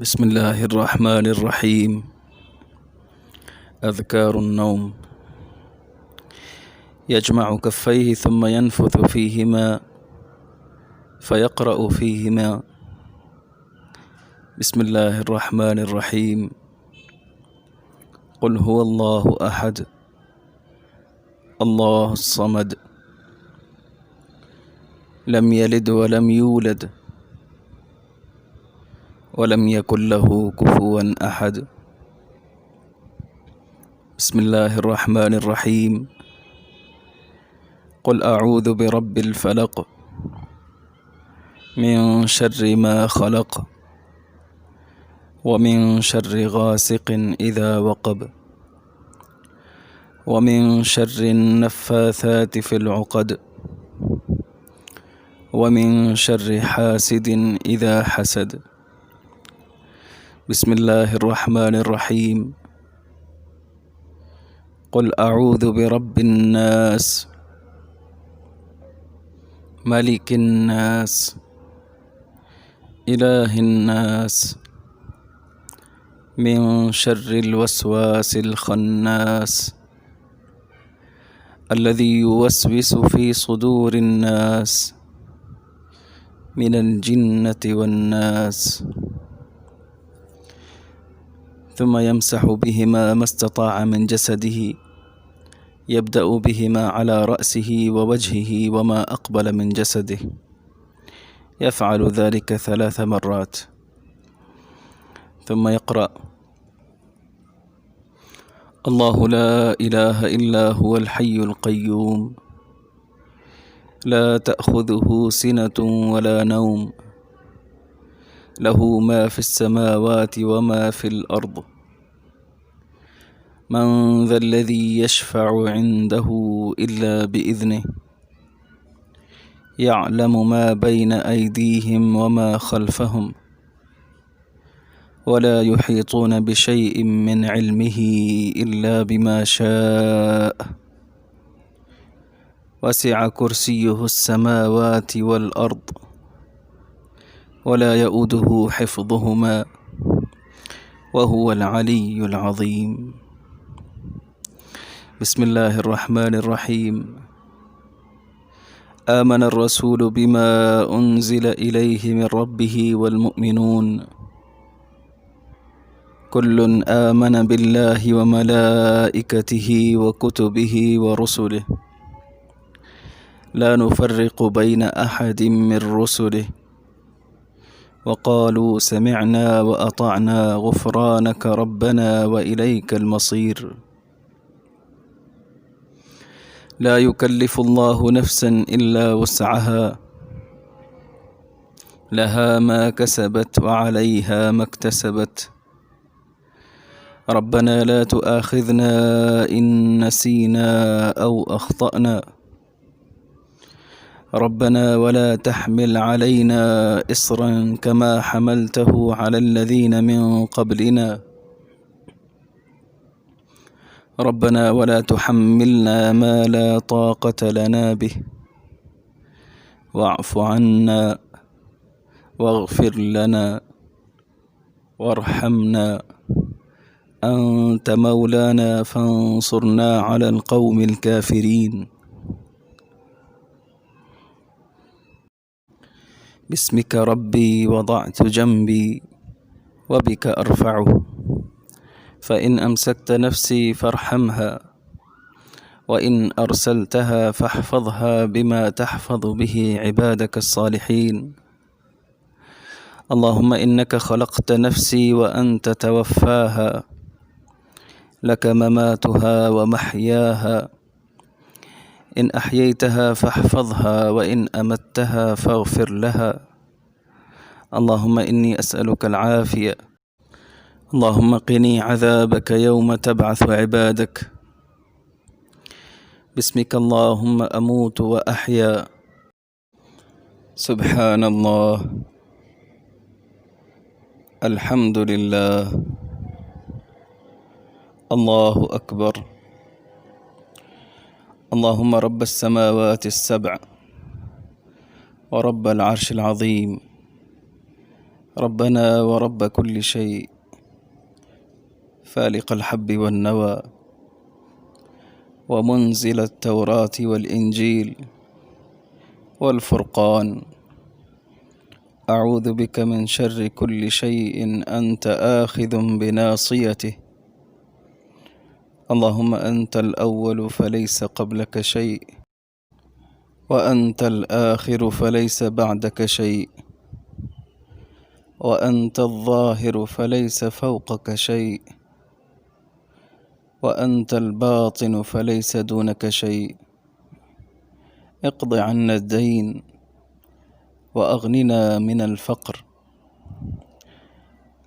بسم الله الرحمن الرحيم. أذكار النوم. يجمع كفيه ثم ينفث فيهما فيقرأ فيهما بسم الله الرحمن الرحيم. قل هو الله أحد الله الصمد لم يلد ولم يولد ولم يكن له كفوا أحد. بسم الله الرحمن الرحيم. قل أعوذ برب الفلق من شر ما خلق ومن شر غاسق إذا وقب ومن شر النفاثات في العقد ومن شر حاسد إذا حسد. بسم الله الرحمن الرحيم. قل أعوذ برب الناس ملك الناس إله الناس من شر الوسواس الخناس الذي يوسوس في صدور الناس من الجنة والناس. ثم يمسح بهما ما استطاع من جسده، يبدأ بهما على رأسه ووجهه وما أقبل من جسده، يفعل ذلك 3 مرات، ثم يقرأ: الله لا إله إلا هو الحي القيوم لا تأخذه سنة ولا نوم له ما في السماوات وما في الأرض من ذا الذي يشفع عنده إلا بإذنه يعلم ما بين أيديهم وما خلفهم ولا يحيطون بشيء من علمه إلا بما شاء وسع كرسيه السماوات والأرض ولا يؤوده حفظهما وهو العلي العظيم. بسم الله الرحمن الرحيم. آمن الرسول بما أنزل إليه من ربه والمؤمنون كل آمن بالله وملائكته وكتبه ورسله لا نفرق بين أحد من رسله وقالوا سمعنا وأطعنا غفرانك ربنا وإليك المصير. لا يكلف الله نفسا إلا وسعها لها ما كسبت وعليها ما اكتسبت ربنا لا تؤاخذنا إن نسينا أو أخطأنا ربنا ولا تحمل علينا إصرا كما حملته على الذين من قبلنا ربنا ولا تحملنا ما لا طاقة لنا به واعف عنا واغفر لنا وارحمنا أنت مولانا فانصرنا على القوم الكافرين. باسمك ربي وضعت جنبي وبك أرفعه فإن أمسكت نفسي فارحمها وإن أرسلتها فاحفظها بما تحفظ به عبادك الصالحين. اللهم إنك خلقت نفسي وأنت توفاها لك مماتها ومحياها إن أحييتها فاحفظها وإن أمتها فاغفر لها. اللهم إني أسألك العافية. اللهم قني عذابك يوم تبعث عبادك. باسمك اللهم أموت وأحيا. سبحان الله الحمد لله الله أكبر. اللهم رب السماوات السبع ورب العرش العظيم ربنا ورب كل شيء، فالق الحب والنوى، ومنزل التوراة والإنجيل والفرقان، أعوذ بك من شر كل شيء أنت آخذ بناصيته. اللهم أنت الأول فليس قبلك شيء، وأنت الآخر فليس بعدك شيء، وأنت الظاهر فليس فوقك شيء، وأنت الباطن فليس دونك شيء. اقض عنا الدين وأغننا من الفقر.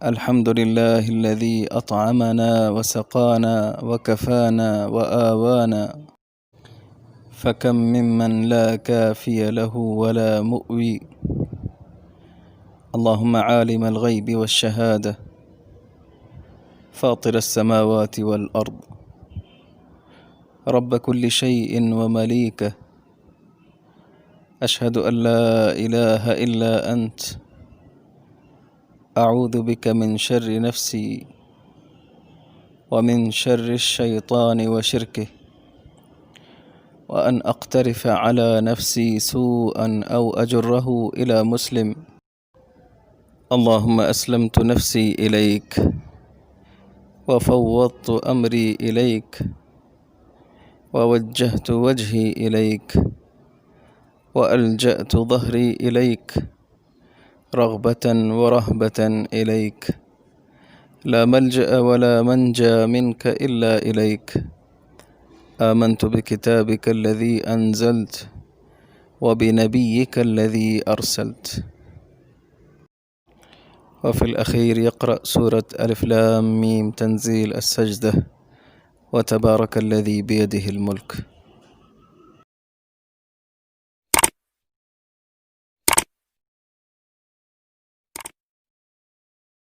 الحمد لله الذي أطعمنا وسقانا وكفانا وآوانا، فكم ممن لا كافي له ولا مؤوي. اللهم عالم الغيب والشهادة، فاطر السماوات والأرض، رب كل شيء ومليكه، أشهد أن لا إله إلا أنت، أعوذ بك من شر نفسي ومن شر الشيطان وشركه، وأن أقترف على نفسي سوءا أو أجره إلى مسلم. اللهم أسلمت نفسي إليك، وفوضت أمري إليك، ووجهت وجهي إليك، وألجأت ظهري إليك، رغبة ورهبة إليك، لا ملجأ ولا منجى منك إلا إليك. آمنت بكتابك الذي أنزلت، وبنبيك الذي أرسلت. وفي الأخير يقرأ سورة ألف لام ميم تنزيل السجدة، وتبارك الذي بيده الملك.